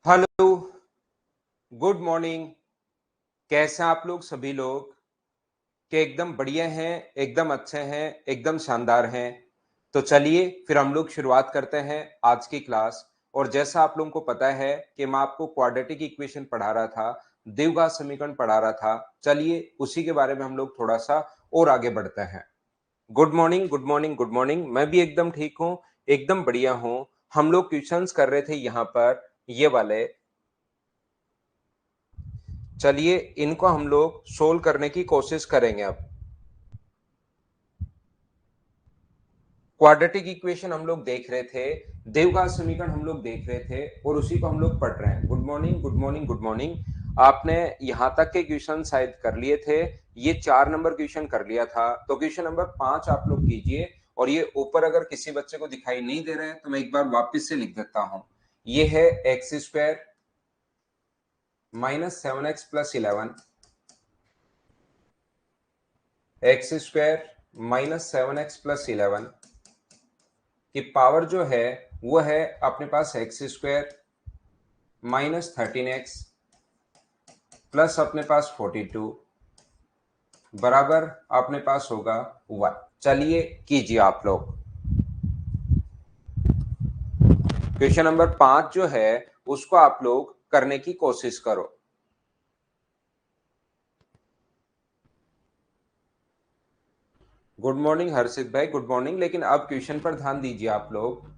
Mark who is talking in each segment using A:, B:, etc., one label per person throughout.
A: Hello, good morning. कैसे हैं आप लोग सभी लोग? कि एकदम बढ़िया हैं, एकदम अच्छे हैं, एकदम शानदार हैं। तो चलिए फिर हम लोग शुरुआत करते हैं आज की क्लास। और जैसा आप लोगों को पता है कि मैं आपको क्वाड्रेटिक इक्वेशन पढ़ा रहा था, द्विघात समीकरण पढ़ा रहा था। चलिए उसी के बारे में हम लोग थोड़ा-सा और आगे बढ़ते हैं। Good morning, good morning, good morning. मैं भी एकदम ठीक हूँ, एकदम बढ़िया हूँ। हम लोग क्वेश्चंस कर रहे थे यहाँ पर ये वाले। चलिए इनको हम लोग सोल्व करने की कोशिश करेंगे अब। क्वाड्रेटिक इक्वेशन हम लोग देख रहे थे, द्विघात समीकरण हम लोग देख रहे थे और उसी को हम लोग पढ़ रहे हैं। Good morning, good morning, good morning. आपने यहां तक के क्वेश्चन शायद कर लिए थे। ये 4 नंबर क्वेश्चन कर लिया था, तो क्वेश्चन नंबर 5 आप लोग कीजिए। और ये ऊपर अगर किसी बच्चे को दिखाई नहीं दे रहा है तो मैं एक बार वापस से लिख देता हूं। ये है x square minus 7x+11, x square minus 7x+11 की पावर जो है वो है अपने पास x square minus 13x plus अपने पास 42 बराबर अपने पास होगा 1। चलिए कीजिए आप लोग। क्वेश्चन नंबर 5 जो है उसको आप लोग करने की कोशिश करो। गुड मॉर्निंग हर्षित भाई, गुड मॉर्निंग। लेकिन अब क्वेश्चन पर ध्यान दीजिए आप लोग।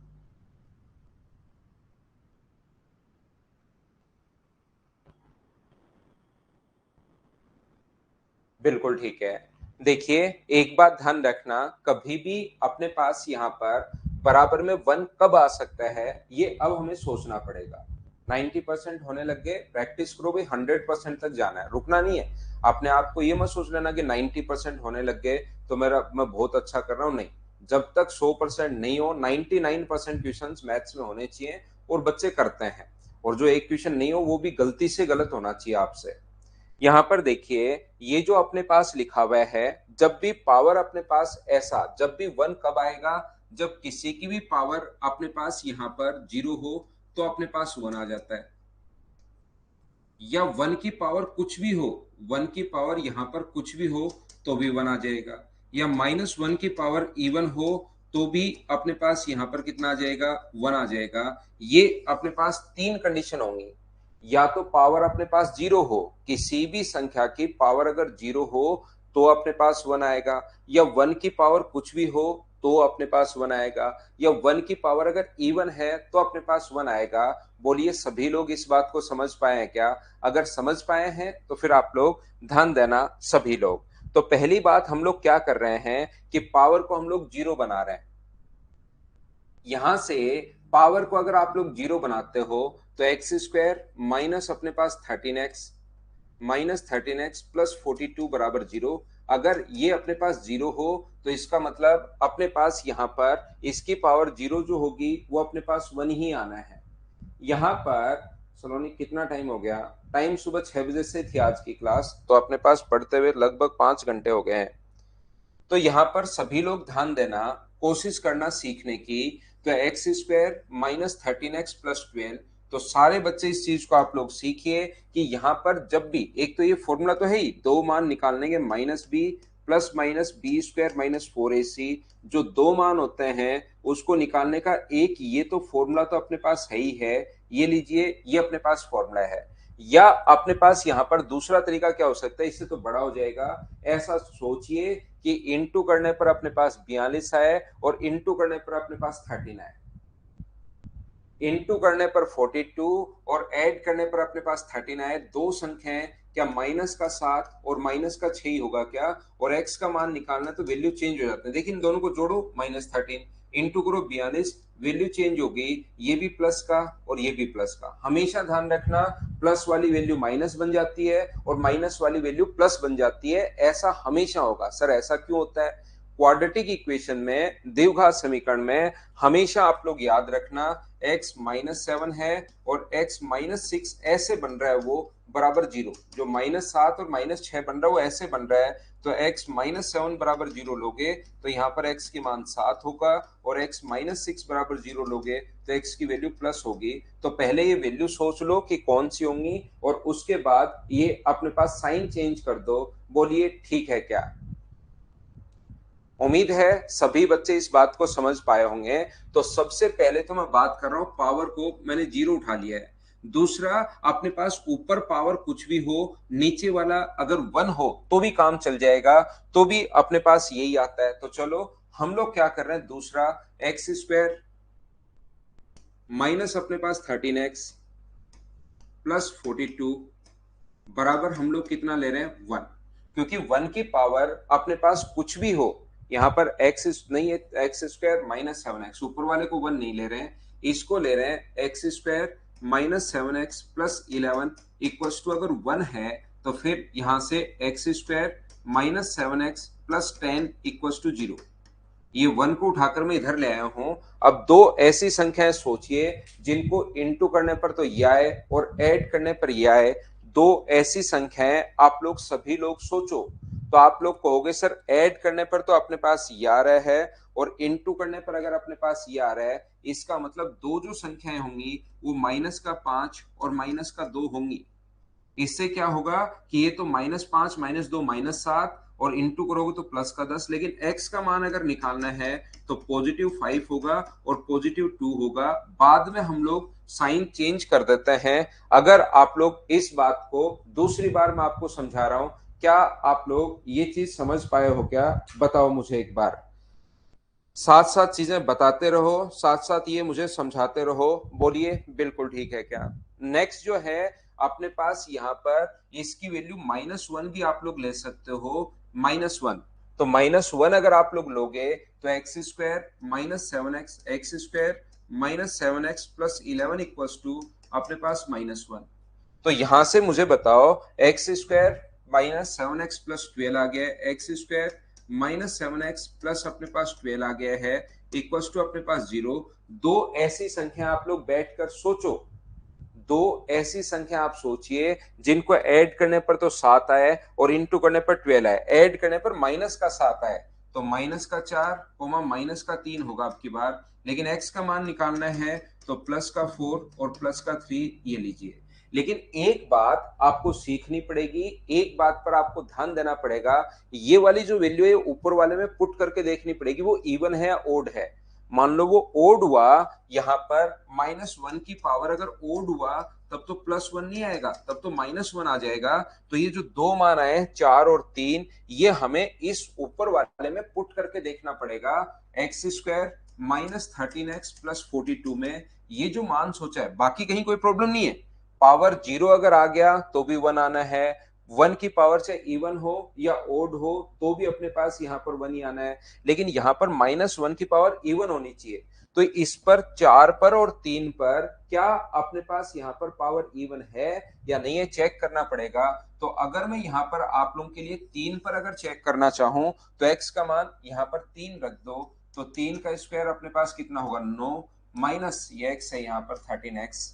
A: बिल्कुल ठीक है। देखिए एक बात ध्यान रखना, कभी भी अपने पास यहाँ पर बराबर में 1 कब आ सकता है ये अब हमें सोचना पड़ेगा। 90% होने लग गए, प्रैक्टिस करो भाई, 100% तक जाना है, रुकना नहीं है। अपने आप को ये मत सोच लेना कि 90% होने लग गए तो मैं बहुत अच्छा कर रहा हूँ, नहीं। जब तक 100% नहीं हो, 99% क्वेश्चन मैथ्स में होने चाहिए और बच्चे करते हैं। और जो एक क्वेश्चन नहीं हो वो भी गलती से गलत होना चाहिए आपसे। यहाँ पर देखिए ये जो अपने पास लिखा हुआ है, जब भी पावर अपने पास ऐसा, जब भी 1 कब आएगा, जब किसी की भी पावर अपने पास यहाँ पर 0 हो तो अपने पास 1 आ जाता है। या 1 की पावर कुछ भी हो, 1 की पावर यहाँ पर कुछ भी हो तो भी 1 आ जाएगा। या -1 की पावर इवन हो तो भी अपने पास यहाँ पर कितना आ जाएगा, 1 आ जाएगा। ये अपने पास 3 कंडीशन होंगी। या तो पावर अपने पास 0 हो, किसी भी संख्या की पावर अगर 0 हो तो अपने पास 1 आएगा। या 1 की पावर कुछ भी हो तो अपने पास 1 आएगा। या 1 की पावर अगर इवन है तो अपने पास 1 आएगा। बोलिए सभी लोग इस बात को समझ पाए हैं क्या? अगर समझ पाए हैं तो फिर आप लोग ध्यान देना सभी लोग। तो पहली बात हम लोग क्या कर रहे हैं कि पावर को हम लोग 0 बना रहे हैं। यहां से पावर को अगर आप लोग 0 बनाते हो तो एक्स स्क्वायर माइनस अपने पास 13x प्लस 42 बराबर 0। अगर ये अपने पास 0 हो तो इसका मतलब अपने पास यहाँ पर इसकी पावर 0 जो होगी वो अपने पास 1 ही आना है। यहाँ पर सलोनी कितना टाइम हो गया? टाइम सुबह 6 बजे से थी आज की क्लास, तो अपने पास पढ़ते हुए लगभग 5 घंटे हो गए हैं। तो यहाँ पर सभी लोग ध्यान देना, कोशिश करना सीखने की। तो एक्स स्क्वायर माइनस 13x+12, तो सारे बच्चे इस चीज को आप लोग सीखिए कि यहाँ पर जब भी, एक तो ये फॉर्मूला तो है ही, दो मान निकालने के, -b plus minus b square minus 4ac, जो दो मान होते हैं उसको निकालने का एक ये तो फॉर्मूला तो अपने पास है ही है। ये लीजिए, ये अपने पास फॉर्मूला है। या अपने पास यहाँ पर दूसरा तरीका क्या हो सकता है, इससे तो बड़ा हो जाएगा। ऐसा सोचिए कि इंटू करने पर अपने पास 42 आए और इंटू करने पर अपने पास 13 आए, इंटू करने पर 42 और ऐड करने पर अपने पास 13 आए। दो संख्याएं, क्या माइनस का 7 और माइनस का 6 ही होगा क्या? और एक्स का मान निकालना तो वैल्यू चेंज हो जाते हैं। देखिए इन दोनों को जोड़ो, -13 इंटू करो 42, वैल्यू चेंज होगी, ये भी प्लस का और ये भी प्लस का। हमेशा ध्यान रखना, प्लस वाली वैल्यू माइनस बन जाती है और माइनस वाली वैल्यू प्लस बन जाती है। ऐसा हमेशा होगा। सर ऐसा क्यों होता है? क्वाड्रेटिक इक्वेशन में, द्विघात समीकरण में हमेशा आप लोग याद रखना, x -7 है और x -6 ऐसे बन रहा है वो बराबर 0, जो -7 और -6 बन रहा है वो ऐसे बन रहा है, तो x -7 बराबर 0 लोगे तो यहाँ पर x की मान 7 होगा, और x -6 बराबर 0 लोगे तो x की वैल्यू प्लस होगी। तो पहले ये वैल्यू सोच लो कि कौन सी होंगी, और उसके बाद ये अपने पास साइन चेंज कर दो। बोलिए ठीक है क्या? उम्मीद है सभी बच्चे इस बात को समझ पाए होंगे। तो सबसे पहले तो मैं बात कर रहा हूं पावर को मैंने 0 उठा लिया है। दूसरा, अपने पास ऊपर पावर कुछ भी हो, नीचे वाला अगर 1 हो तो भी काम चल जाएगा, तो भी अपने पास यही आता है। तो चलो हम लोग क्या कर रहे हैं, दूसरा एक्स स्क्वायर माइनस अपने पास 13x प्लस 42 बराबर हम लोग कितना ले रहे हैं, 1। क्योंकि 1 की पावर अपने पास कुछ भी हो, यहाँ पर एक्स नहीं है, एक्स स्क्वायर -7x, ऊपर वाले को 1 नहीं ले रहे हैं, इसको ले रहे हैं x square -7x plus 11 equals to, अगर 1 है तो फिर यहां से x square -7x plus 10 equals to 0। ये 1 को उठाकर मैं इधर ले आया हूं। अब दो ऐसी संख्याएं सोचिए जिनको इनटू करने पर तो ये आए और ऐड करने पर ये आए। दो ऐसी संख्याएं आप लोग सभी लोग सोचो, तो आप लोग कहोगे सर ऐड करने पर तो अपने पास ये आ रहा है, और इनटू करने पर अगर अपने पास ये आ रहा है, इसका मतलब दो जो संख्याएं होंगी वो -5 और -2 होंगी। इससे क्या होगा कि ये तो -5 -2 -7, और इंटू करोगे तो प्लस का 10, लेकिन x का मान अगर निकालना है तो +5 होगा और +2 होगा। बाद में हम लोग साइन चेंज कर देते हैं। अगर आप लोग इस बात को दूसरी बार मैं आपको समझा रहा हूं, क्या आप लोग ये चीज समझ पाए हो क्या? बताओ मुझे एक बार। साथ साथ चीजें बताते रहो, साथ साथ ये मुझे समझाते रहो। बोलिए बिल्कुल ठीक है क्या? नेक्स्ट जो है अपने पास यहाँ पर इसकी वैल्यू -1 भी आप लोग ले सकते हो, -1। तो -1 अगर आप लोग लोगे तो x square -7x, x square -7x plus 11 equals to अपने पास -1। तो यहां से मुझे बताओ एक्स स्क्वायर -7x प्लस 12 आ गया है, एक्स स्क्वायर -7x प्लस अपने पास 12 आ गया है, इक्वल्स टू अपने पास 0। दो ऐसी संख्या आप लोग बैठकर सोचो, दो ऐसी संख्या आप सोचिए जिनको ऐड करने पर तो 7 आए और इनटू करने पर 12 आए, ऐड करने पर माइनस का 7 आए, तो -4 -3 होगा आपकी बार। लेकिन x का मान निकालना है तो +4 और +3 ये लीजिए। लेकिन एक बात आपको सीखनी पड़ेगी, एक बात पर आपको ध्यान देना पड़ेगा, ये वाली जो वैल्यू है ऊपर वाले में पुट करके देखनी पड़ेगी वो इवन है या ओड है। मान लो वो ओड हुआ, यहां पर -1 की पावर अगर ओड हुआ तब तो +1 नहीं आएगा, तब तो -1 आ जाएगा। तो ये जो दो मान आए 4 और 3, ये हमें इस ऊपर वाले में पुट करके देखना पड़ेगा। एक्स स्क्वायर -13x प्लस 42 में ये जो मान सोचा है, बाकी कहीं कोई प्रॉब्लम नहीं है। पावर 0 अगर आ गया तो भी 1 आना है, 1 की पावर चाहे इवन हो या ओड हो तो भी अपने पास यहाँ पर 1 ही आना है। लेकिन यहाँ पर -1 की पावर इवन होनी चाहिए। तो इस पर 4 पर और 3 पर क्या अपने पास यहाँ पर पावर इवन है या नहीं है, चेक करना पड़ेगा। तो अगर मैं यहाँ पर आप लोगों के लिए 3 पर अगर चेक करना चाहूं तो x का मान यहाँ पर 3 रख दो, तो 3 का स्क्वायर अपने पास कितना होगा, 9, माइनस ये x है यहाँ पर 13x,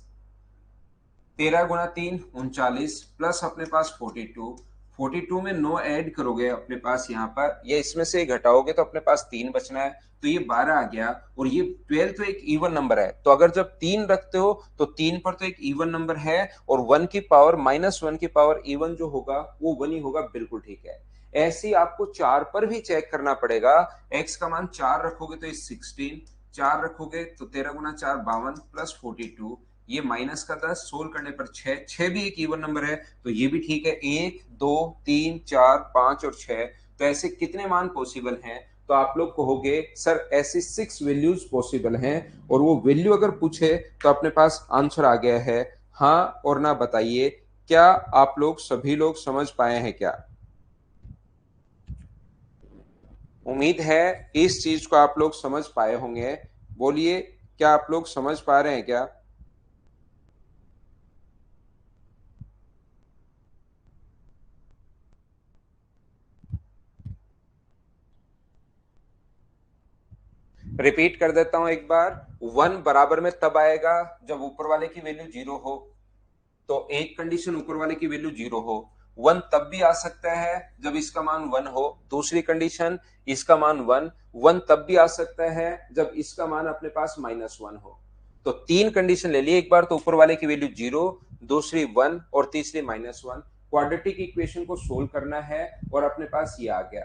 A: 13 × 3 39 प्लस अपने पास 42, 42 में 9 ऐड करोगे अपने पास यहाँ पर, ये इसमें से घटाओगे तो अपने पास 3 बचना है, तो ये 12 आ गया। और ये 12 तो एक इवन नंबर है, तो अगर जब 3 रखते हो तो 3 पर तो एक इवन नंबर है, और 1 की पावर -1 की पावर इवन जो होगा वो 1 ही होगा, बिल्कुल ठीक है। ऐसे ही आपको 4 पर भी चेक करना पड़ेगा। x का मान 4 रखोगे तो 16, 4 रखोगे तो 13 × 4 52 प्लस 42, ये माइनस का 10, सोल्व करने पर 6, 6 भी एक इवन नंबर है, तो ये भी ठीक है। 1 2 3 4 5 और 6, तो ऐसे कितने मान पॉसिबल हैं? तो आप लोग कहोगे सर ऐसी 6 वैल्यूज पॉसिबल हैं, और वो वैल्यू अगर पूछे तो अपने पास आंसर आ गया है। हाँ और ना बताइए, क्या आप लोग सभी लोग समझ पाए हैं क्या? उम्मीद है इस चीज को आप लोग समझ पाए होंगे। बोलिए क्या आप लोग समझ पा रहे हैं क्या? रिपीट कर देता हूं एक बार, 1 बराबर में तब आएगा जब ऊपर वाले की वैल्यू 0 हो, तो एक कंडीशन ऊपर वाले की वैल्यू 0 हो। 1 तब भी आ सकता है जब इसका मान 1 हो, दूसरी कंडीशन इसका मान 1, 1 तब भी आ सकता है जब इसका मान अपने पास -1 हो। तो तीन कंडीशन ले ली, एक बार तो ऊपर वाले की वैल्यू 0, दूसरी 1 और तीसरी -1। क्वाड्रेटिक इक्वेशन को सोल्व करना है और अपने पास ये आ गया।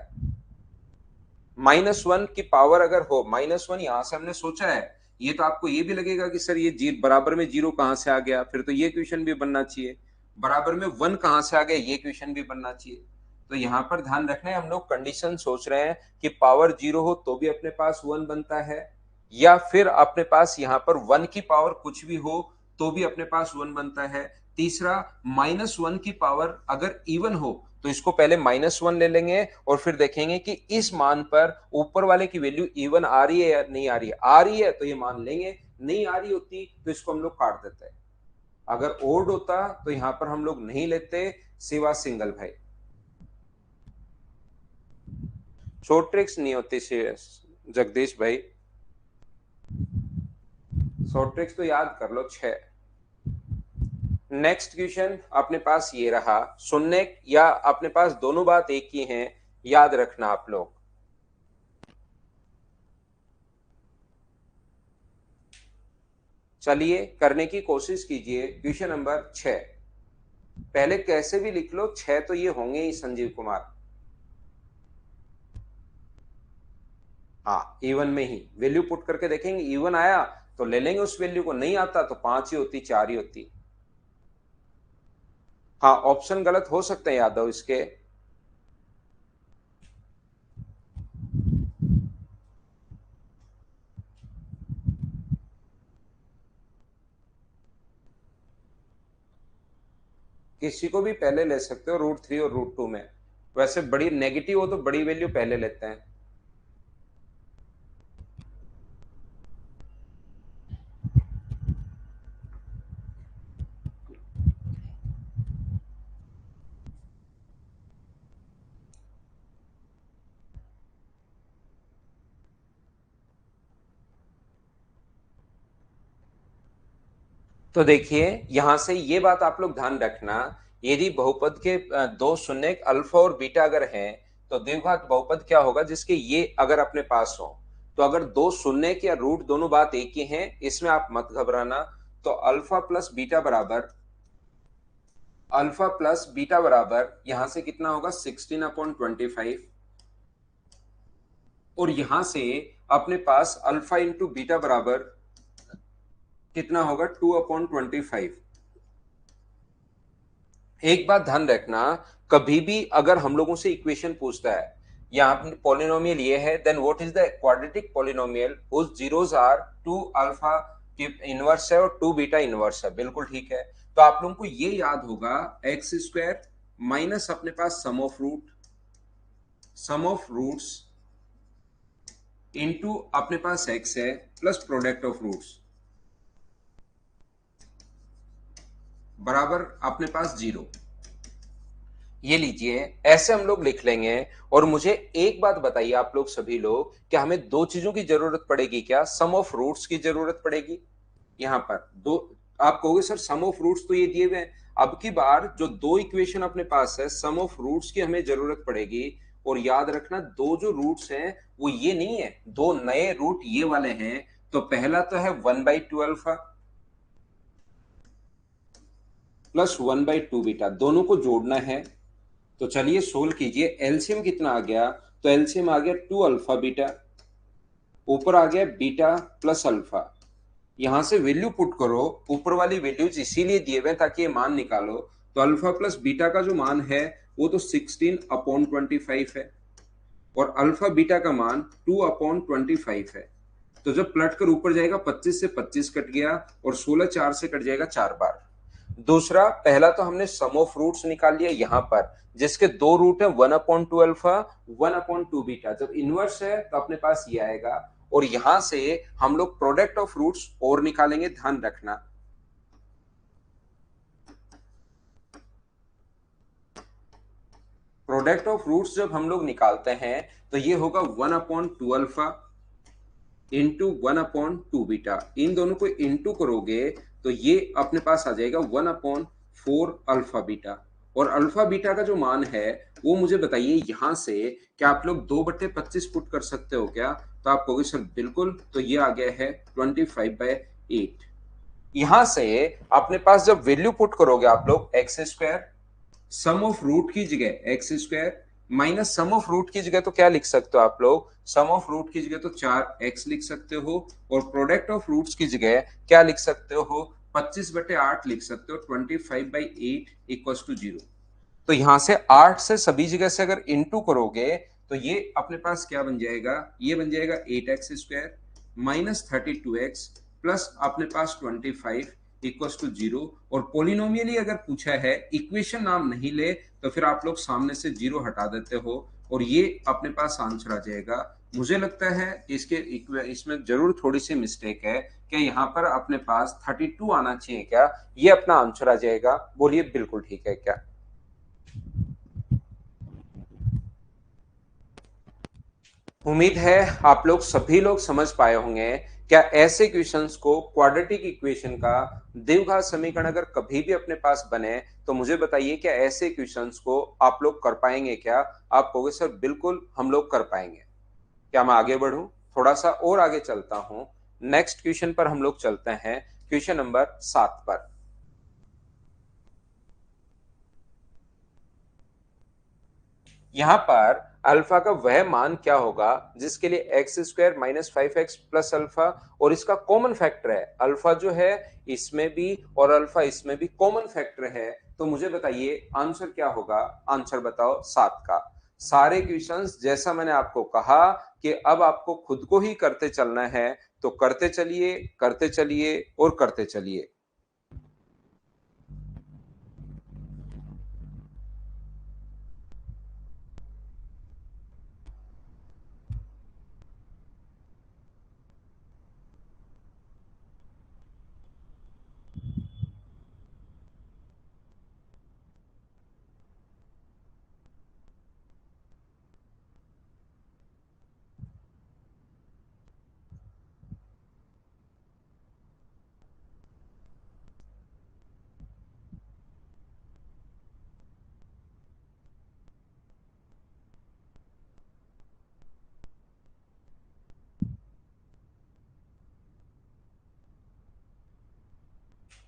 A: -1 की पावर अगर हो, -1 यहां से हमने सोचा है, ये तो आपको ये भी लगेगा कि सर ये बराबर में 0 कहां से आ गया, फिर तो ये इक्वेशन भी बनना चाहिए। बराबर में 1 कहां से आ गया, ये इक्वेशन भी बनना चाहिए। तो यहां पर ध्यान रखना है, हम लोग कंडीशन सोच रहे हैं कि पावर 0 हो तो भी अपने पास 1 बनता है, या फिर अपने पास यहां पर 1 की पावर कुछ भी हो तो भी अपने पास 1 बनता है। तीसरा, -1 की पावर अगर इवन हो तो इसको पहले -1 ले लेंगे और फिर देखेंगे कि इस मान पर ऊपर वाले की वैल्यू इवन आ रही है या नहीं आ रही है। आ रही है तो ये मान लेंगे, नहीं आ रही होती तो इसको हम लोग काट देते हैं। अगर ओड होता तो यहां पर हम लोग नहीं लेते, सिवा सिंगल भाई। शॉर्ट ट्रिक्स नहीं होती जगदीश भाई, शॉर्ट ट्रिक्स तो याद कर लो 6। नेक्स्ट क्वेश्चन अपने पास ये रहा, सुनने या अपने पास दोनों बात एक ही है, याद रखना आप लोग। चलिए करने की कोशिश कीजिए। क्वेश्चन नंबर 6, पहले कैसे भी लिख लो, 6 तो ये होंगे ही संजीव कुमार। हाँ, इवन में ही वैल्यू पुट करके देखेंगे, इवन आया तो ले लेंगे उस वैल्यू को, नहीं आता तो 5 ही होती, 4 ही होती। हाँ, ऑप्शन गलत हो सकते हैं यादव इसके। किसी को भी पहले ले सकते हो √3 और √2 में। वैसे बड़ी नेगेटिव हो तो बड़ी वैल्यू पहले लेते हैं। तो देखिए यहां से ये बात आप लोग ध्यान रखना, यदि बहुपद के दो शून्य अल्फा और बीटा अगर हैं, तो द्विघात बहुपद क्या होगा जिसके ये अगर अपने पास हो। तो अगर दो शून्य या रूट दोनों बात एक ही हैं, इसमें आप मत घबराना। तो अल्फा प्लस बीटा बराबर यहां से कितना होगा, 16/25। और यहां से अपने पास अल्फा इंटू बीटा बराबर कितना होगा, 2/25। एक बात ध्यान रखना, कभी भी अगर हम लोगों से इक्वेशन पूछता है, यहाँ पे पॉलिनोमियल ये है, then what is the quadratic polynomial whose zeros are 2 alpha inverse है और 2 बीटा इनवर्स है, बिल्कुल ठीक है। तो आप लोगों को ये याद होगा, एक्स स्क्वायर माइनस अपने पास सम ऑफ रूट्स इनटू अपने पास एक्स है प्लस प्रोडक्ट ऑफ रूट्स बराबर अपने पास 0। ये लीजिए, ऐसे हम लोग लिख लेंगे। और मुझे एक बात बताइए आप लोग सभी लोग, क्या हमें दो चीजों की जरूरत पड़ेगी क्या, सम ऑफ रूट्स की जरूरत पड़ेगी। यहां पर दो, आप कहोगे सर सम ऑफ रूट्स तो ये दिए हुए हैं। अब की बार जो दो इक्वेशन अपने पास है, सम ऑफ रूट्स की हमें जरूरत पड़ेगी। और याद रखना, दो जो रूट्स हैं वो ये नहीं है, दो नए रूट ये वाले हैं। तो पहला तो है 1/2 अल्फा प्लस 1/2 बीटा, दोनों को जोड़ना है। तो चलिए सोल्व कीजिए, एलसीएम कितना आ गया, तो एलसीएम आ गया 2 अल्फा बीटा, ऊपर आ गया बीटा प्लस अल्फा। यहां से वैल्यू पुट करो, ऊपर वाली वैल्यूज इसीलिए दिए हुए ताकि ये मान निकालो। तो अल्फा प्लस बीटा का जो मान है वो तो 16/25 है, और अल्फा बीटा का मान 2/25 है। तो जब पलट कर ऊपर जाएगा, 25 से 25 कट गया और 16 4 से कट जाएगा 4 बार। दूसरा, पहला तो हमने सम ऑफ रूट्स निकाल लिया यहां पर, जिसके दो रूट है 1/2 अल्फा 1/2 बीटा। जब इनवर्स है तो अपने पास ये आएगा। और यहां से हम लोग प्रोडक्ट ऑफ रूट्स और निकालेंगे, ध्यान रखना। प्रोडक्ट ऑफ रूट्स जब हम लोग निकालते हैं तो ये होगा 1/2 अल्फा इंटू 1/2 बीटा, इन दोनों को इंटू करोगे तो ये अपने पास आ जाएगा 1/4 अल्फा बीटा। और अल्फा बीटा का जो मान है वो मुझे बताइए यहां से, क्या आप लोग 2/25 पुट कर सकते हो क्या? तो आप कहोगे सर बिल्कुल, तो ये आ गया है 25/8। यहां से अपने पास जब वैल्यू पुट करोगे आप लोग, x square sum of root की जगह x square minus sum of root की जगह तो क्या लिख सकते हो आप लोग, सम ऑफ रूट की जगह तो 4x लिख सकते हो, और प्रोडक्ट ऑफ रूट्स की जगह क्या लिख सकते हो, 25/8 लिख सकते हो, 25/8 इक्वल टू 0। तो यहां से 8 से सभी जगह से अगर इंटू करोगे तो ये अपने पास क्या बन जाएगा, ये बन जाएगा 8x² माइनस 32x प्लस अपने पास 25 इक्वल टू 0। और पोलिनोमियली अगर पूछा है, इक्वेशन नाम नहीं ले तो फिर आप लोग सामने से 0 हटा देते हो और ये अपने पास आंसर आ जाएगा। मुझे लगता है इसके इसमें जरूर थोड़ी सी मिस्टेक है कि यहाँ पर अपने पास 32 आना चाहिए क्या, ये अपना आंसर आ जाएगा। बोलिए बिल्कुल ठीक है क्या? उम्मीद है आप लोग सभी लोग समझ पाए होंगे। क्या ऐसे क्वेश्चंस को, क्वाड्रेटिक इक्वेशन का द्विघात समीकरण अगर कभी भी अपने पास बने तो मुझे बताइए, क्या ऐसे क्वेश्चंस को आप लोग कर पाएंगे क्या? आप कहोगे सर बिल्कुल हम लोग कर पाएंगे। क्या मैं आगे बढ़ूं? थोड़ा सा और आगे चलता हूं। नेक्स्ट क्वेश्चन पर हम लोग चलते हैं, क्वेश्चन नंबर 7 पर। यहां पर अल्फा का वह मान क्या होगा जिसके लिए x² minus 5x plus alpha, और इसका कॉमन फैक्टर है अल्फा जो है इसमें भी और अल्फा इसमें भी कॉमन फैक्टर है। तो मुझे बताइए आंसर क्या होगा? आंसर बताओ 7 का। सारे क्वेश्चंस जैसा मैंने आपको कहा कि अब आपको खुद को ही करते चलना है, तो करते चलिए करते चलिए और करते चलिए।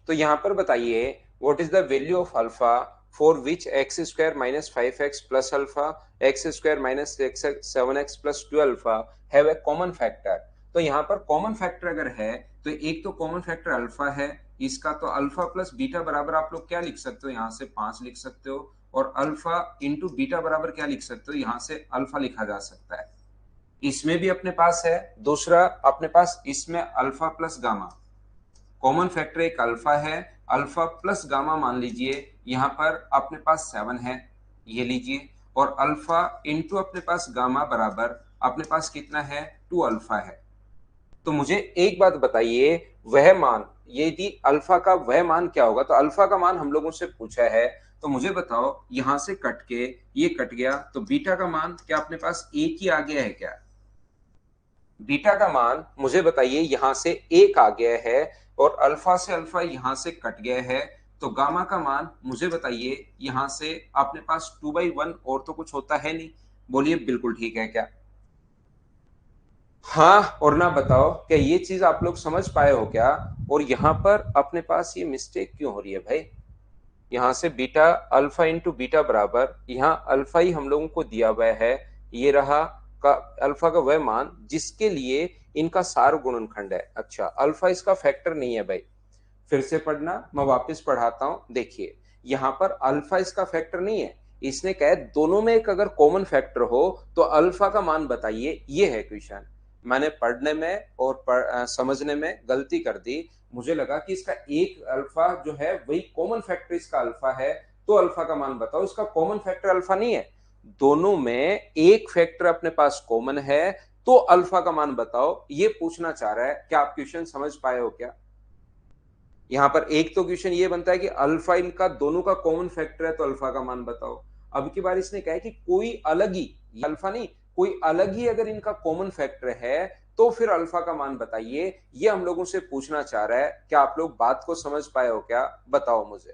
A: तो यहां पर बताइए, what is the value of alpha for which x² minus 5x plus alpha, x² minus 7x plus 2 alpha have a common factor. तो यहाँ पर कॉमन फैक्टर अगर है तो एक तो कॉमन फैक्टर अल्फा है इसका, तो अल्फा प्लस बीटा बराबर आप लोग क्या लिख सकते हो, यहाँ से 5 लिख सकते हो, और अल्फा इंटू बीटा बराबर क्या लिख सकते हो, यहाँ से अल्फा लिखा जा सकता है। इसमें भी अपने पास है दूसरा, अपने पास इसमें alpha plus gamma, common factor एक अल्फा है, अल्फा प्लस गामा मान लीजिए, यहां पर अपने पास 7 है, ये लीजिए, और अल्फा इंटू अपने पास गामा बराबर अपने पास कितना है, 2 अल्फा है। तो मुझे एक बात बताइए, वह मान, यदि अल्फा का वह मान क्या होगा, तो अल्फा का मान हम लोगों से पूछा है, तो मुझे बताओ यहां से कट के ये कट गया तो बीटा का मान क्या अपने पास एक ही आ गया है क्या? बीटा का मान मुझे बताइए यहां से एक आ गया है, और अल्फा से अल्फा यहां से कट गया है, तो गामा का मान मुझे बताइए यहां से अपने पास 2/1 और तो कुछ होता है नहीं। बोलिए बिल्कुल ठीक है क्या? हाँ और ना बताओ, क्या ये चीज आप लोग समझ पाए हो क्या? और यहाँ पर अपने पास ये मिस्टेक क्यों हो रही है भाई? यहाँ से बीटा, अल्फा इंटू बीटा बराबर, यहाँ अल्फा ही हम लोगों को दिया हुआ है, ये रहा का अल्फा का वह मान जिसके लिए इनका सार गुणनखंड है। अच्छा, अल्फा इसका फैक्टर नहीं है भाई, फिर से पढ़ना, मैं वापस पढ़ाता हूं। देखिए यहाँ पर अल्फा इसका फैक्टर नहीं है, इसने कहा दोनों में एक अगर कॉमन फैक्टर हो तो अल्फा का मान बताइए, ये है क्वेश्चन। मैंने पढ़ने में और समझने में गलती कर दी, मुझे लगा कि इसका एक अल्फा जो है वही कॉमन फैक्टर इसका अल्फा है, तो अल्फा का मान बताओ। इसका कॉमन फैक्टर अल्फा नहीं है, दोनों में एक फैक्टर अपने पास कॉमन है, तो अल्फा का मान बताओ, ये पूछना चाह रहा है। क्या आप क्वेश्चन समझ पाए हो क्या? यहाँ पर एक तो क्वेश्चन ये बनता है कि अल्फा इनका दोनों का कॉमन फैक्टर है तो अल्फा का मान बताओ। अब की बार इसने कहा है कि कोई अलग ही, अल्फा नहीं, कोई अलग ही अगर इनका कॉमन फैक्टर है तो फिर अल्फा का मान बताइए। ये हम लोगों से पूछना चाह रहा है। क्या आप लोग बात को समझ पाए हो क्या? बताओ मुझे।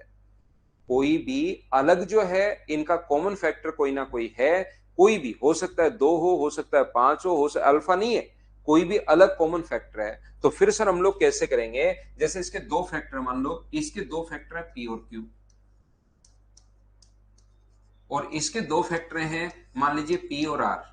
A: कोई भी अलग जो है, इनका कॉमन फैक्टर कोई ना कोई है। कोई भी हो सकता है, 2 हो सकता है 5 हो सकता है, अल्फा नहीं है, कोई भी अलग कॉमन फैक्टर है। तो फिर सर हम लोग कैसे करेंगे? जैसे इसके दो फैक्टर, मान लो इसके दो फैक्टर है पी और क्यू, और इसके दो फैक्टर हैं मान लीजिए पी और आर।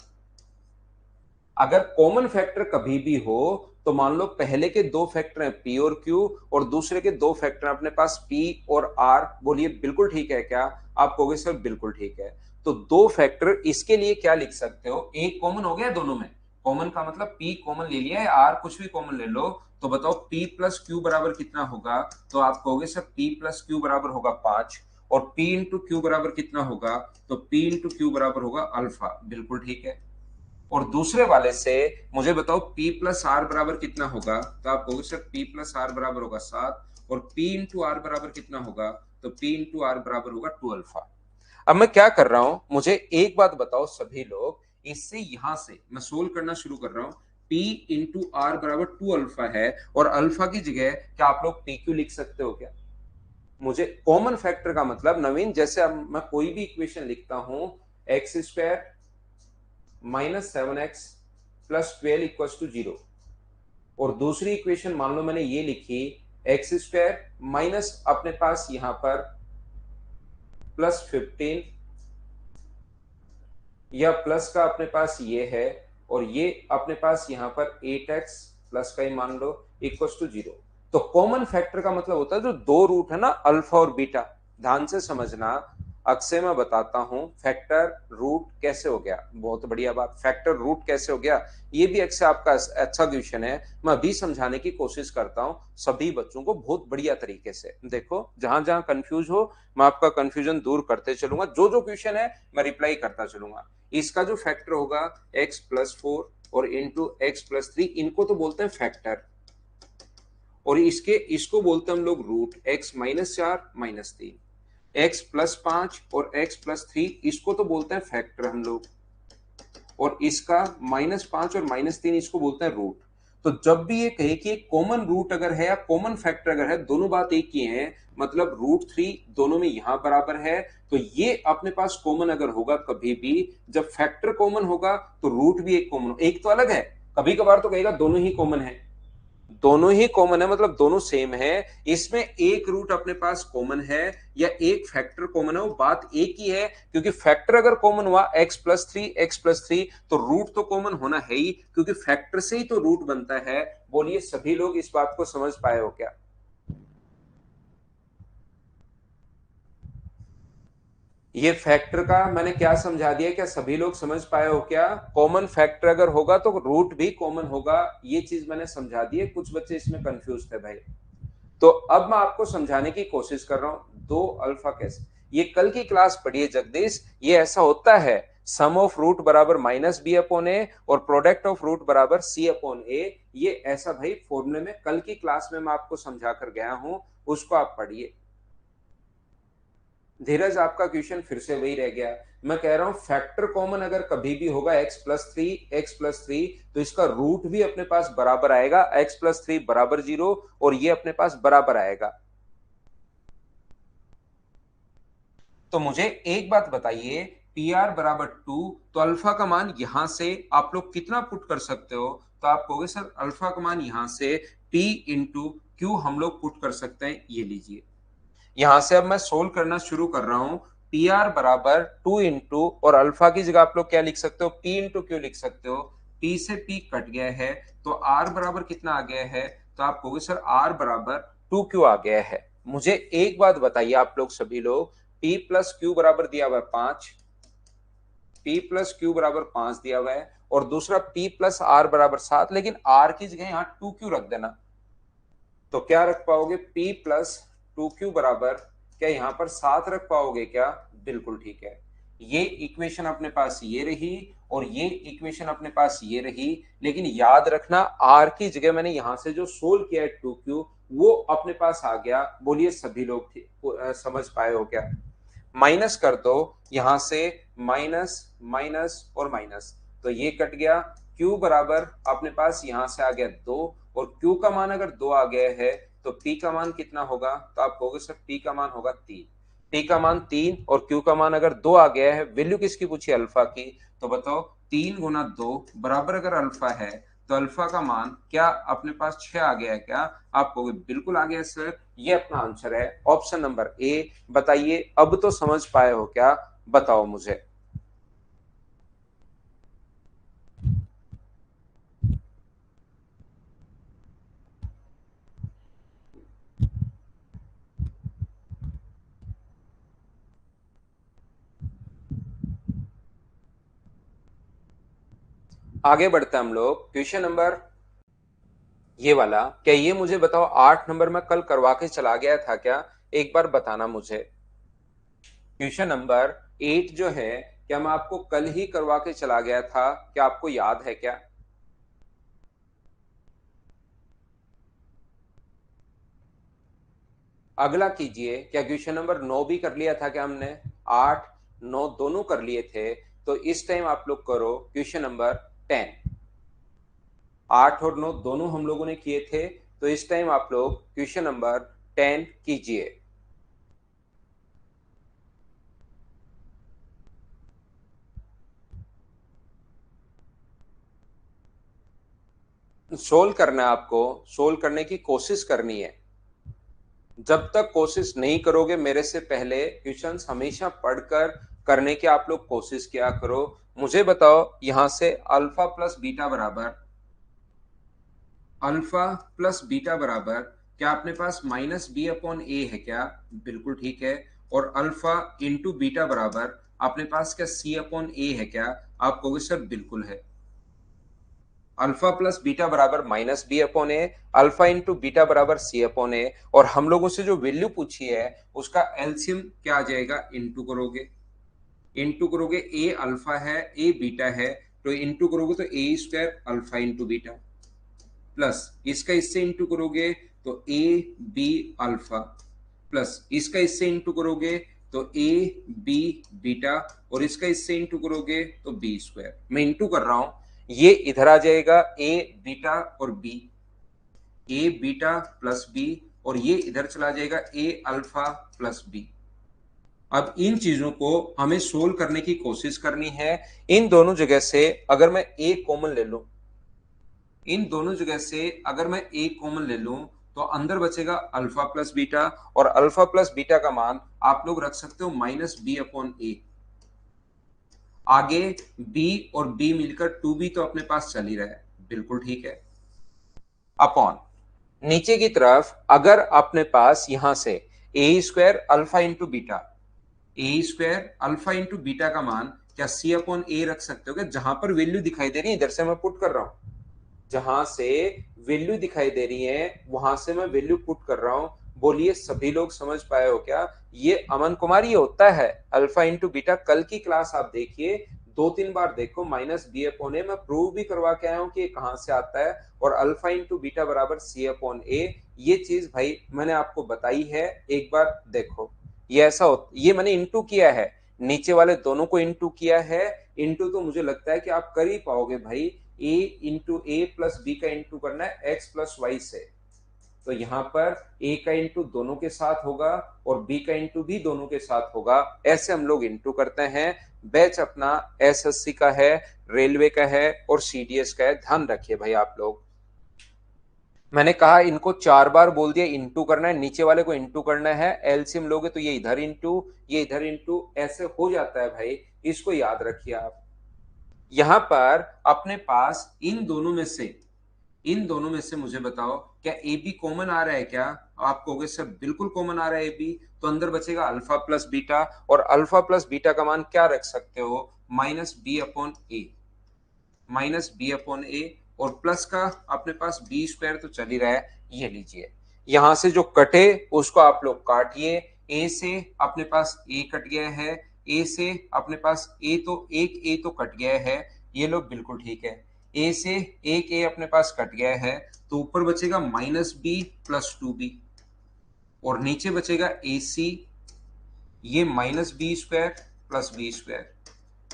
A: अगर कॉमन फैक्टर कभी भी हो तो मान लो पहले के दो फैक्टर हैं पी और क्यू, और दूसरे के दो फैक्टर अपने पास पी और आर। बोलिए बिल्कुल ठीक है क्या? आप कहोगे सर बिल्कुल ठीक है। तो दो फैक्टर इसके लिए क्या लिख सकते हो? एक कॉमन हो गया दोनों में। कॉमन का मतलब पी कॉमन ले लिया है, आर कुछ भी कॉमन ले लो। तो बताओ पी प्लस क्यू बराबर कितना होगा? तो आप कहोगे सर पी प्लस क्यू बराबर होगा 5, और पी इंटू क्यू बराबर कितना होगा? तो पी इंटू क्यू बराबर होगा अल्फा। बिल्कुल ठीक है। और दूसरे वाले से मुझे बताओ P प्लस आर बराबर कितना होगा? तो आप कहोगे सर P प्लस आर बराबर होगा 7, और P इंटू आर बराबर कितना होगा? तो P इंटू आर बराबर होगा 2 अल्फा। अब मैं क्या कर रहा हूं, मुझे एक बात बताओ सभी लोग, इससे यहां से मैं सोल्व करना शुरू कर रहा हूं। P इंटू आर बराबर 2 अल्फा है, और अल्फा की जगह क्या आप लोग PQ लिख सकते हो क्या? मुझे कॉमन फैक्टर का मतलब नवीन, जैसे अब मैं कोई भी इक्वेशन लिखता हूं, x square -7x plus 12 equal to 0, और दूसरी इक्वेशन मान लो मैंने ये लिखी, एक्स स्क्वायर माइनस अपने पास यहां पर +15, या प्लस का अपने पास ये है, और ये अपने पास यहां पर 8x प्लस का ही मान लो इक्वल टू 0। तो कॉमन फैक्टर का मतलब होता है जो दो रूट है ना, अल्फा और बीटा। ध्यान से समझना, अक्सर मैं बताता हूं फैक्टर रूट कैसे हो गया। बहुत बढ़िया बात, फैक्टर रूट कैसे हो गया, ये भी अक्सर आपका अच्छा क्वेश्चन है। मैं अभी समझाने की कोशिश करता हूं सभी बच्चों को बहुत बढ़िया तरीके से। देखो जहां जहां कंफ्यूज हो, मैं आपका कंफ्यूजन दूर करते चलूंगा। जो जो क्वेश्चन है मैं रिप्लाई करता चलूंगा। इसका जो फैक्टर होगा x+4 और इंटू x+3, इनको तो बोलते हैं फैक्टर, और इसको बोलते हैं हम लोग रूट। x-4 -3, x+5 और x+3 इसको तो बोलते हैं फैक्टर हम लोग, और इसका -5 और -3 इसको बोलते हैं रूट। तो जब भी ये कहे कि एक कॉमन रूट अगर है या कॉमन फैक्टर अगर है, दोनों बात एक ही है, मतलब √3 दोनों में यहां बराबर है। तो ये अपने पास कॉमन अगर होगा कभी भी, जब फैक्टर कॉमन होगा तो रूट भी एक कॉमन, एक तो अलग है। कभी कभार तो कहेगा दोनों ही कॉमन है, दोनों ही कॉमन है मतलब दोनों सेम है। इसमें एक रूट अपने पास कॉमन है या एक फैक्टर कॉमन है, वो बात एक ही है। क्योंकि फैक्टर अगर कॉमन हुआ x+3 तो रूट तो कॉमन होना है ही, क्योंकि फैक्टर से ही तो रूट बनता है। बोलिए सभी लोग इस बात को समझ पाए हो क्या? ये फैक्टर का मैंने क्या समझा दिया, क्या सभी लोग समझ पाए हो क्या? कॉमन फैक्टर अगर होगा तो रूट भी कॉमन होगा, ये चीज मैंने समझा दी है। कुछ बच्चे इसमें कंफ्यूज थे भाई। तो अब मैं आपको समझाने की कोशिश कर रहा हूं 2 अल्फा कैसे। ये कल की क्लास पढ़िए जगदीश, ये ऐसा होता है, सम ऑफ रूट बराबर -b/a और प्रोडक्ट ऑफ रूट बराबर c/a। ये ऐसा भाई फॉर्मूले में कल की क्लास में मैं आपको समझा कर गया हूं, उसको आप पढ़िए। धीरज आपका क्वेश्चन फिर से वही रह गया। मैं कह रहा हूं फैक्टर कॉमन अगर कभी भी होगा x+3 तो इसका रूट भी अपने पास बराबर आएगा, x+3 बराबर 0, और ये अपने पास बराबर आएगा। तो मुझे एक बात बताइए, पी आर बराबर 2, तो अल्फा का मान यहां से आप लोग कितना पुट कर सकते हो? तो आप कहोगे सर अल्फा का मान यहां से P इंटू क्यू हम लोग पुट कर सकते हैं। ये लीजिए, यहां से अब मैं सोल्व करना शुरू कर रहा हूं। पी आर बराबर 2 इंटू, और अल्फा की जगह आप लोग क्या लिख सकते हो? P इंटू क्यू लिख सकते हो। P से P कट गया है, तो R बराबर कितना आ गया है? तो आप कहोगे सर R बराबर 2Q आ गया है। मुझे एक बात बताइए आप लोग सभी लोग, P प्लस क्यू बराबर दिया हुआ है 5, P प्लस क्यू बराबर 5 दिया हुआ है, और दूसरा P प्लस आर बराबर 7, लेकिन R की जगह यहाँ 2Q रख देना। तो क्या रख पाओगे? P प्लस 2Q बराबर, क्या यहाँ पर 7 रख पाओगे क्या? बिल्कुल ठीक है। ये इक्वेशन अपने पास ये रही, और ये इक्वेशन अपने पास ये रही। लेकिन याद रखना R की जगह मैंने यहां से जो सोल्व किया है 2Q, वो अपने पास आ गया। बोलिए सभी लोग समझ पाए हो क्या? माइनस कर दो यहां से, माइनस माइनस और माइनस, तो ये कट गया। Q बराबर अपने पास यहां से आ गया 2, और Q का मान अगर 2 आ गया है तो P का मान कितना होगा, तो आप कहोगे सर P का मान होगा 3। P का मान 3 और Q का मान अगर 2 आ गया है, वैल्यू किसकी पूछी, अल्फा की, तो बताओ 3 गुना 2 बराबर अगर अल्फा है तो अल्फा का मान क्या अपने पास 6 आ गया है क्या, आप कहोगे बिल्कुल आ गया सर, ये अपना आंसर है ऑप्शन नंबर ए। बताइए अब तो समझ पाए हो क्या, बताओ मुझे। आगे बढ़ते हैं हम लोग, क्वेश्चन नंबर ये वाला, क्या ये मुझे बताओ 8 नंबर में कल करवा के चला गया था क्या, एक बार बताना मुझे। क्वेश्चन नंबर 8 जो है, क्या मैं आपको कल ही करवा के चला गया था, क्या आपको याद है क्या। अगला कीजिए, क्या क्वेश्चन नंबर 9 भी कर लिया था क्या हमने, 8 9 दोनों कर लिए थे, तो इस टाइम आप लोग करो क्वेश्चन नंबर 10। 8 और 9 दोनों हम लोगों ने किए थे, तो इस टाइम आप लोग क्वेश्चन नंबर 10 कीजिए। सोल्व करना है आपको, सोल्व करने की कोशिश करनी है। जब तक कोशिश नहीं करोगे मेरे से पहले, क्वेश्चंस हमेशा पढ़कर करने की आप लोग कोशिश किया करो। मुझे बताओ यहां से अल्फा प्लस बीटा बराबर, अल्फा प्लस बीटा बराबर, क्या अपने पास माइनस बी अपॉन ए है क्या, बिल्कुल ठीक है। और अल्फा इंटू बीटा बराबर अपने पास क्या सी अपॉन ए है क्या, आप कहोगे सर बिल्कुल है। अल्फा प्लस बीटा बराबर माइनस बी अपॉन ए, अल्फा इंटू बीटा बराबर सी अपॉन ए, और हम लोगों से जो वैल्यू पूछी है उसका एलसीएम क्या आ जाएगा, इंटू करोगे। इंटू करोगे, ए अल्फा है ए बीटा है, तो इंटू करोगे तो A square alpha into beta, plus इसका इससे इंटू करोगे तो ए बी अल्फा, प्लस इसका इससे इंटू करोगे तो ए बी बीटा, और इसका इससे इंटू करोगे तो बी स्क्वायर। मैं इंटू कर रहा हूं, ये इधर आ जाएगा ए बीटा और बी, ए बीटा प्लस बी, और ये इधर चला जाएगा ए अल्फा प्लस बी। अब इन चीजों को हमें सोल्व करने की कोशिश करनी है। इन दोनों जगह से अगर मैं ए कॉमन ले लूं, इन दोनों जगह से अगर मैं ए कॉमन ले लूं, तो अंदर बचेगा अल्फा प्लस बीटा, और अल्फा प्लस बीटा का मान आप लोग रख सकते हो माइनस बी अपॉन ए। आगे b और b मिलकर 2b तो अपने पास चल ही रहा है, बिल्कुल ठीक है। अपॉन नीचे की तरफ अगर अपने पास यहां से ए स्क्वायर अल्फा इंटू बीटा, ए स्क्वायर अल्फा इंटू बीटा का मान क्या सी अपॉन ए रख सकते हो क्या, जहां पर वैल्यू दिखाई दे रही है इधर से मैं पुट कर रहा हूं, जहां से वैल्यू दिखाई दे रही है वहां से मैं वैल्यू पुट कर रहा हूं। बोलिए सभी लोग समझ पाए हो क्या, ये अमन कुमार ये होता है अल्फा इंटू बीटा, कल की क्लास आप देखिए 2-3 बार देखो, माइनस बी अपॉन ए मैं प्रूव भी करवा के आया हूं कि ये कहां से आता है, और अल्फा इंटू बीटा बराबर सी अपॉन ए, ये चीज भाई मैंने आपको बताई है, एक बार देखो। ये ऐसा हो, ये मैंने इंटू किया है, नीचे वाले दोनों को इंटू किया है, इंटू तो मुझे लगता है कि आप कर ही पाओगे भाई, ए इंटू ए प्लस बी का इंटू करना है एक्स प्लस वाई से, तो यहां पर ए का इंटू दोनों के साथ होगा और बी का इंटू भी दोनों के साथ होगा, ऐसे हम लोग इंटू करते हैं। बैच अपना एसएससी का है, रेलवे का है और सीडीएस का है, ध्यान रखिए भाई आप लोग। मैंने कहा इनको 4 बार बोल दिया इंटू करना है, नीचे वाले को इंटू करना है, एलसीएम लोगे तो ये इधर इंटू ये इधर इंटू ऐसे हो जाता है भाई, इसको याद रखिए आप। यहां पर अपने पास इन दोनों में से मुझे बताओ क्या ए बी कॉमन आ रहा है क्या, आप कहोगे सर बिल्कुल कॉमन आ रहा है ए बी, तो अंदर बचेगा अल्फा प्लस बीटा, और अल्फा प्लस बीटा का मान क्या रख सकते हो, माइनस बी अपॉन ए, माइनस बी अपॉन ए, और प्लस का अपने पास बी स्क्वायर तो चल ही रहा है, ये लीजिए। यहां से जो कटे उसको आप लोग काटिए, ए से अपने पास ए कट गया है, ए से अपने पास ए तो एक ए तो कट गया है, ये लोग बिल्कुल ठीक है। ए से एक ए अपने पास कट गया है, तो ऊपर बचेगा माइनस बी प्लस 2b, और नीचे बचेगा ए सी, ये minus b square plus b square,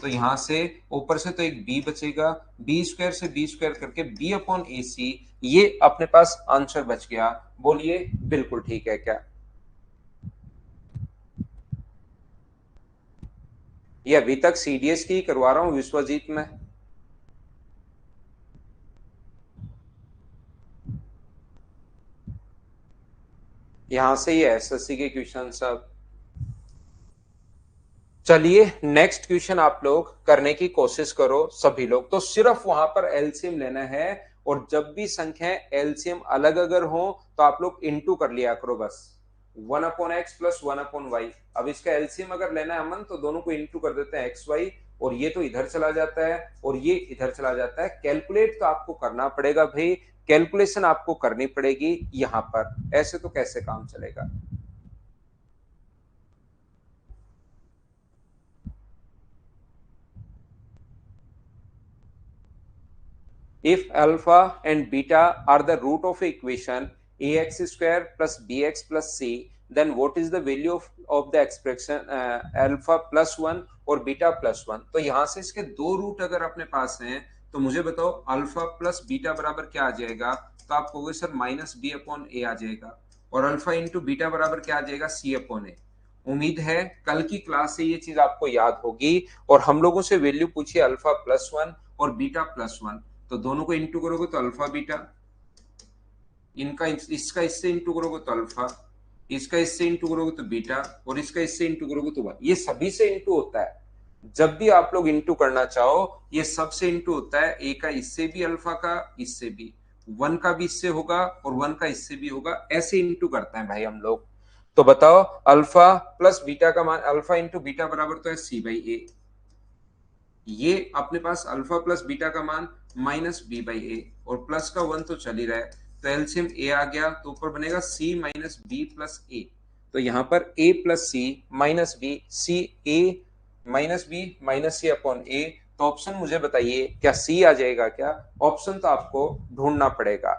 A: तो यहां से ऊपर से तो एक b बचेगा, b स्क्वायर से b स्क्वायर करके b अपॉन ए सी, ये अपने पास आंसर बच गया। बोलिए बिल्कुल ठीक है क्या? ये अभी तक सीडीएस की करवा रहा हूं विश्वजीत में। यहां से ये एसएससी के क्वेश्चन सब। चलिए नेक्स्ट क्वेश्चन आप लोग करने की कोशिश करो सभी लोग। तो सिर्फ वहां पर एलसीएम लेना है, और जब भी संख्या एलसीएम अलग अगर हो तो आप लोग इंटू कर लिया करो बस। 1/x plus 1/y। अब इसका एलसीएम अगर लेना है अमन, तो दोनों को इंटू कर देते हैं एक्स वाई, और ये तो इधर चला जाता है और ये इधर चला जाता है। कैलकुलेट तो आपको करना पड़ेगा भाई, कैलकुलेशन आपको करनी पड़ेगी यहां पर, ऐसे तो कैसे काम चलेगा। If alpha and beta are the root of equation ax square plus bx plus c, then what is the value of the expression alpha plus 1 और बीटा प्लस 1? तो यहां से इसके दो रूट अगर अपने पास हैं, तो मुझे बताओ अल्फा प्लस बीटा बराबर क्या आ जाएगा? तो आप कहोगे सर माइनस बी अपॉन ए आ जाएगा, और अल्फा इंटू बीटा बराबर क्या आ जाएगा? सी अपॉन ए। उम्मीद है कल की क्लास से ये चीज आपको याद होगी। और हम लोगों से वैल्यू पूछिए अल्फा प्लस 1 और बीटा प्लस 1, तो दोनों को इंटू करोगे तो अल्फा बीटा, इनका इसका इससे इंटू करोगे तो अल्फा, इसका इससे इंटू करोगे तो बीटा, और इसका इससे इंटू करोगे तो 1। ये सभी से इंटू होता है। जब भी आप लोग इंटू करना चाहो ये सबसे इंटू होता है। ए का इससे भी, अल्फा का इससे भी, 1 का भी इससे होगा और 1 का इससे भी होगा, ऐसे इंटू करते हैं भाई हम लोग। तो बताओ अल्फा प्लस बीटा का मान, अल्फा इंटू बीटा बराबर तो है सी बाई ए। ये अपने पास अल्फा प्लस बीटा का मान माइनस बी बाई ए, और प्लस का 1 तो चल ही रहा है, तो एलसीएम ए आ गया, तो ऊपर बनेगा सी माइनस बी प्लस ए। तो यहां पर ए प्लस सी माइनस बी, सी ए माइनस बी माइनस सी अपॉन ए। तो ऑप्शन मुझे बताइए क्या सी आ जाएगा क्या? ऑप्शन तो आपको ढूंढना पड़ेगा।